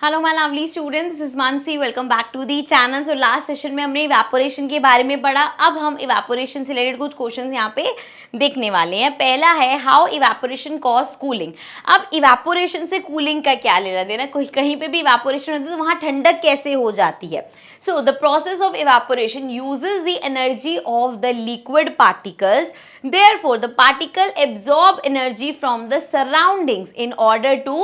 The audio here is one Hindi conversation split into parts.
Hello my lovely students, this is Mansi. Welcome back to the channel. So last session में हमने इवेपोरेशन के बारे में पढ़ा। अब हम इवेपोरेशन से रिलेटेड कुछ क्वेश्चंस यहाँ पे देखने वाले हैं। पहला है हाउ इवेपोरेशन कॉज कूलिंग। अब इवेपोरेशन से कूलिंग का क्या लेना देना, कोई कहीं पे भी इवेपोरेशन होती है तो वहाँ ठंडक कैसे हो जाती है। So the process of evaporation uses the energy of the liquid particles, therefore the particle absorb energy from the surroundings in order to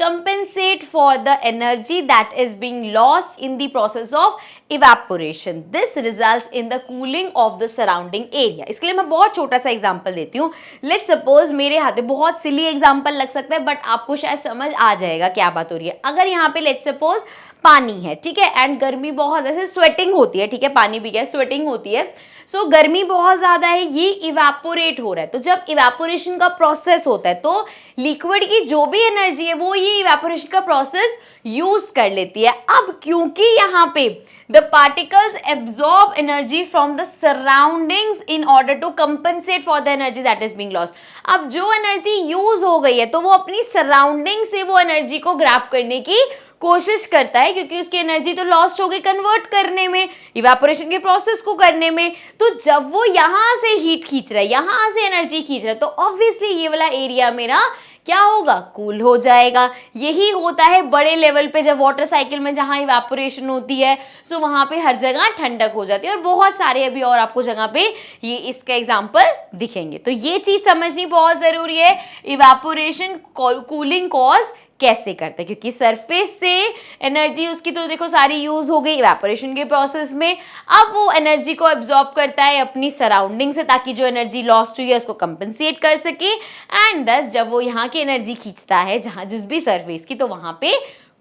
compensate for the energy that is being lost in the process of evaporation. This results in the cooling of the surrounding area. इसके लिए मैं बहुत छोटा सा एग्जांपल देती हूँ। लेट्स सपोज मेरे हाथ में बहुत सिली एग्जांपल लग सकता है बट आपको शायद समझ आ जाएगा क्या बात हो रही है। अगर यहाँ पे लेट्स सपोज पानी है, ठीक है, एंड गर्मी बहुत, जैसे स्वेटिंग होती है, ठीक है, पानी भी क्या स्वेटिंग होती है। सो गर्मी बहुत ज्यादा है, ये इवेपोरेट हो रहा है। तो जब इवेपोरेशन का प्रोसेस होता है तो लिक्विड की जो भी एनर्जी है वो ये इवेपोरेशन का प्रोसेस यूज कर लेती है। अब क्योंकि यहाँ पे the particles absorb energy from the surroundings in order to compensate for the energy that is being lost. अब जो एनर्जी यूज हो गई है तो वो अपनी सराउंडिंग से वो एनर्जी को ग्रैब करने की कोशिश करता है, क्योंकि उसकी एनर्जी तो लॉस्ट हो गई कन्वर्ट करने में, इवेपोरेशन के प्रोसेस को करने में। तो जब वो यहां से हीट खींच रहा है, यहां से एनर्जी खींच रहा है, तो ऑब्वियसली ये वाला एरिया मेरा क्या होगा, कूल हो जाएगा। यही होता है बड़े लेवल पे जब वाटर साइकिल में जहां इवेपोरेशन होती है, सो वहां पे हर जगह ठंडक हो जाती है। और बहुत सारे अभी और आपको जगह पे ये इसका एग्जांपल दिखेंगे। तो ये चीज समझनी बहुत जरूरी है, इवेपोरेशन कूलिंग कॉज कैसे करते हैं, क्योंकि सरफेस से एनर्जी उसकी तो देखो सारी यूज हो गई इवेपोरेशन के प्रोसेस में। अब वो एनर्जी को एब्जॉर्ब करता है अपनी सराउंडिंग से, ताकि जो एनर्जी लॉस्ट हुई है उसको कंपनसेट कर सके। एंड दस जब वो यहाँ की एनर्जी खींचता है जहां जिस भी सरफेस की, तो वहां पे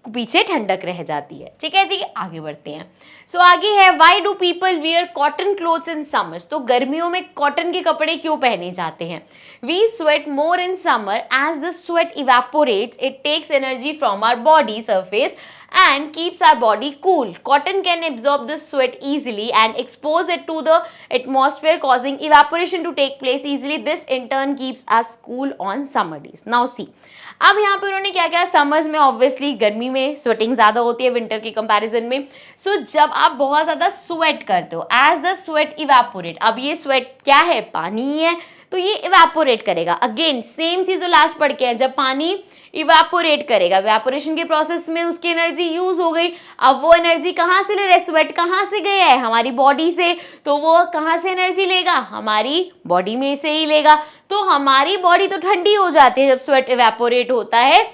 पीछे ठंडक रह जाती है। ठीक है जी, आगे बढ़ते हैं। सो आगे है why do people wear cotton clothes in summers. तो गर्मियों में कॉटन के कपड़े क्यों पहने जाते हैं। We sweat more in summer as the sweat evaporates, it takes energy from our body surface and keeps our body cool. Cotton can absorb the sweat easily and expose it to the atmosphere, causing evaporation to take place easily. This in turn keeps us cool on summer days. Now see, अब यहाँ पे उन्होंने क्या किया, समर्स में ऑब्वियसली गर्मी में स्वेटिंग ज्यादा होती है विंटर के कंपैरिजन में। सो जब आप बहुत ज्यादा स्वेट करते हो, एज द स्वेट इवेपोरेट, अब ये स्वेट क्या है, पानी ही है, तो ये इवेपोरेट करेगा। अगेन सेम चीज जो लास्ट पढ़ के है, जब पानी इवेपोरेट करेगा, इवेपोरेशन के प्रोसेस में उसकी एनर्जी यूज हो गई। अब वो एनर्जी कहाँ से ले रहे, स्वेट कहाँ से गया है, हमारी बॉडी से, तो वो कहाँ से एनर्जी लेगा, हमारी बॉडी में से ही लेगा। तो हमारी बॉडी तो ठंडी हो जाती है जब स्वेट इवेपोरेट होता है।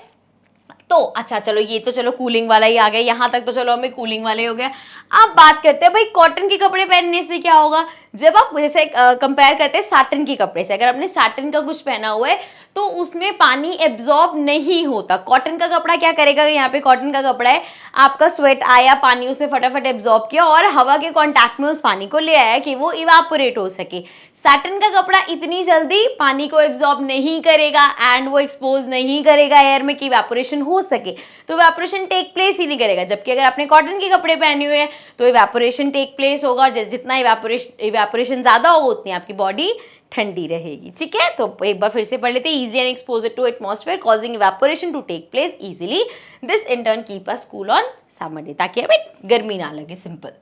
तो अच्छा चलो, ये तो चलो कूलिंग वाला ही आ गया, यहां तक तो चलो हमें कूलिंग वाले हो गया। अब बात करते हैं भाई कॉटन के कपड़े पहनने से क्या होगा। जब आप जैसे कंपेयर करते हैं साटन के कपड़े से, अगर आपने साटन का कुछ पहना हुआ है तो उसमें पानी एब्जॉर्ब नहीं होता। कॉटन का कपड़ा क्या करेगा, यहाँ पे कॉटन का कपड़ा है, आपका स्वेट आया, पानी उसे फटाफट एब्जॉर्ब किया और हवा के कांटेक्ट में उस पानी को ले आया कि वो इवेपोरेट हो सके। साटन का कपड़ा इतनी जल्दी पानी को एब्जॉर्ब नहीं करेगा एंड वो एक्सपोज नहीं करेगा एयर में कि इवेपोरेशन हो सके, तो इवेपोरेशन टेक प्लेस ही नहीं करेगा। जबकि अगर आपने कॉटन के कपड़े पहने हुए हैं तो इवेपोरेशन टेक प्लेस होगा, जितना इवेपोरेशन ज्यादा होगा उतनी आपकी बॉडी ठंडी रहेगी। ठीक है, तो एक बार फिर से पढ़ लेते हैं। Easy and exposure to atmosphere causing evaporation to take place easily, this in turn keep us cool on summer day, ताकि हमें गर्मी ना लगे। सिंपल।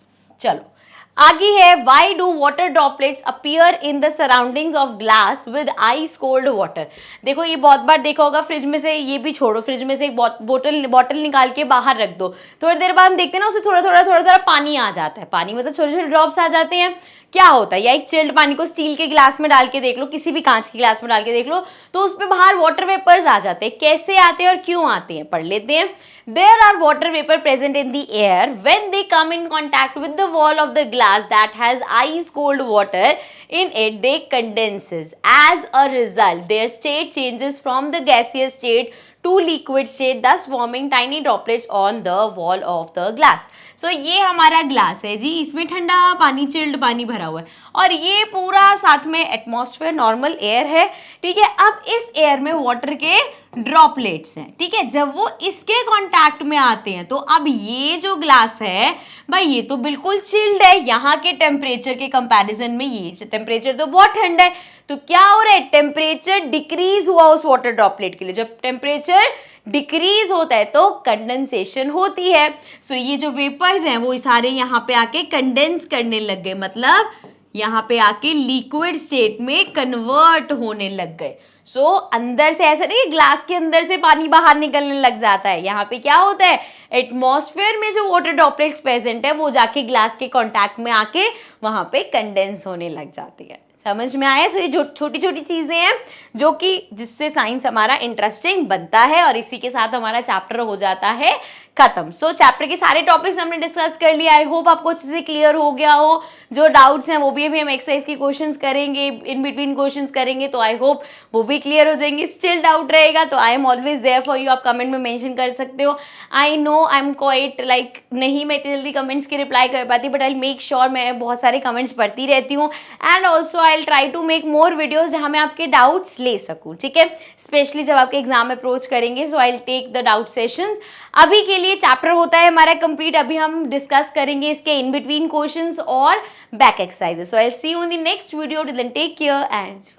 चलो आगे है why do water droplets appear in the surroundings of glass with ice cold water. देखो ये बहुत बार देखा होगा, फ्रिज में से, ये भी छोड़ो, फ्रिज में से एक बॉटल निकाल के बाहर रख दो, थोड़ी देर बाद हम देखते हैं ना उससे थोड़ा थोड़ा पानी आ जाता है। पानी मतलब छोटे छोटे ड्रॉप्स आ जाते हैं। क्या होता है, या एक चिल्ड पानी को स्टील के गिलास में डाल के देख लो, किसी भी कांच के गिलास में डाल के देख लो, तो उस पे बाहर वाटर वेपर्स आ जाते हैं। कैसे आते हैं और क्यों आते हैं, पढ़ लेते हैं। There are water vapor present in the air. When they come in contact with the wall of the glass that has ice cold water in it, they condenses. As a result, their state changes from the gaseous state to liquid state, thus forming tiny droplets on the wall of the glass. So ये हमारा ग्लास है जी, इसमें ठंडा पानी, चिल्ड पानी भरा हुआ है और ये पूरा साथ में एटमॉस्फेयर नॉर्मल एयर है। ठीक है, अब इस एयर में वाटर के ड्रॉपलेट्स हैं। ठीक है, जब वो इसके कांटेक्ट में आते हैं तो अब ये जो ग्लास है भाई ये तो बिल्कुल चिल्ड है, यहाँ के टेम्परेचर के कंपैरिजन में ये टेम्परेचर तो बहुत ठंडा है। तो क्या हो रहा है, टेम्परेचर डिक्रीज हुआ उस वाटर ड्रॉपलेट के लिए। जब टेम्परेचर डिक्रीज होता है तो कंडेंसेशन होती है। सो ये जो वेपर्स हैं वो सारे यहाँ पे आके कंडेंस करने लग गए, मतलब यहाँ पे आके लिक्विड स्टेट में कन्वर्ट होने लग गए। सो अंदर से ऐसा नहीं, ग्लास के अंदर से पानी बाहर निकलने लग जाता है। यहाँ पे क्या होता है, एटमॉस्फेयर में जो वाटर ड्रॉपलेट्स प्रेजेंट है वो जाके ग्लास के कांटेक्ट में आके वहां पे कंडेंस होने लग जाती है। समझ में आया? तो ये जो छोटी छोटी चीजें हैं जो कि जिससे साइंस हमारा इंटरेस्टिंग बनता है, और इसी के साथ हमारा चैप्टर हो जाता है खत्म। सो चैप्टर के सारे टॉपिक्स हमने डिस्कस कर लिया। आई होप आपको अच्छे से क्लियर हो गया हो। जो डाउट्स हैं वो भी अभी हम एक्सरसाइज के क्वेश्चंस करेंगे, इन बिटवीन क्वेश्चंस करेंगे, तो आई होप वो भी क्लियर हो जाएंगे। स्टिल डाउट रहेगा तो I am always there for you, आप कमेंट में मेंशन कर सकते हो। I know I am quite like नहीं मैं इतनी जल्दी कमेंट्स की रिप्लाई कर पाती, बट आई मेक श्योर मैं बहुत सारे कमेंट्स पढ़ती रहती हूँ, and also I try to make more videos जहाँ मैं आपके डाउट्स ले सकूँ, ठीक है, स्पेशली जब आपके एग्जाम अप्रोच करेंगे। So I take the doubt sessions. अभी के लिए चैप्टर होता है हमारा कंप्लीट, अभी हम डिस्कस करेंगे इसके इन बिटवीन क्वेश्चंस और back exercises. So I see you in the next video, till then take care and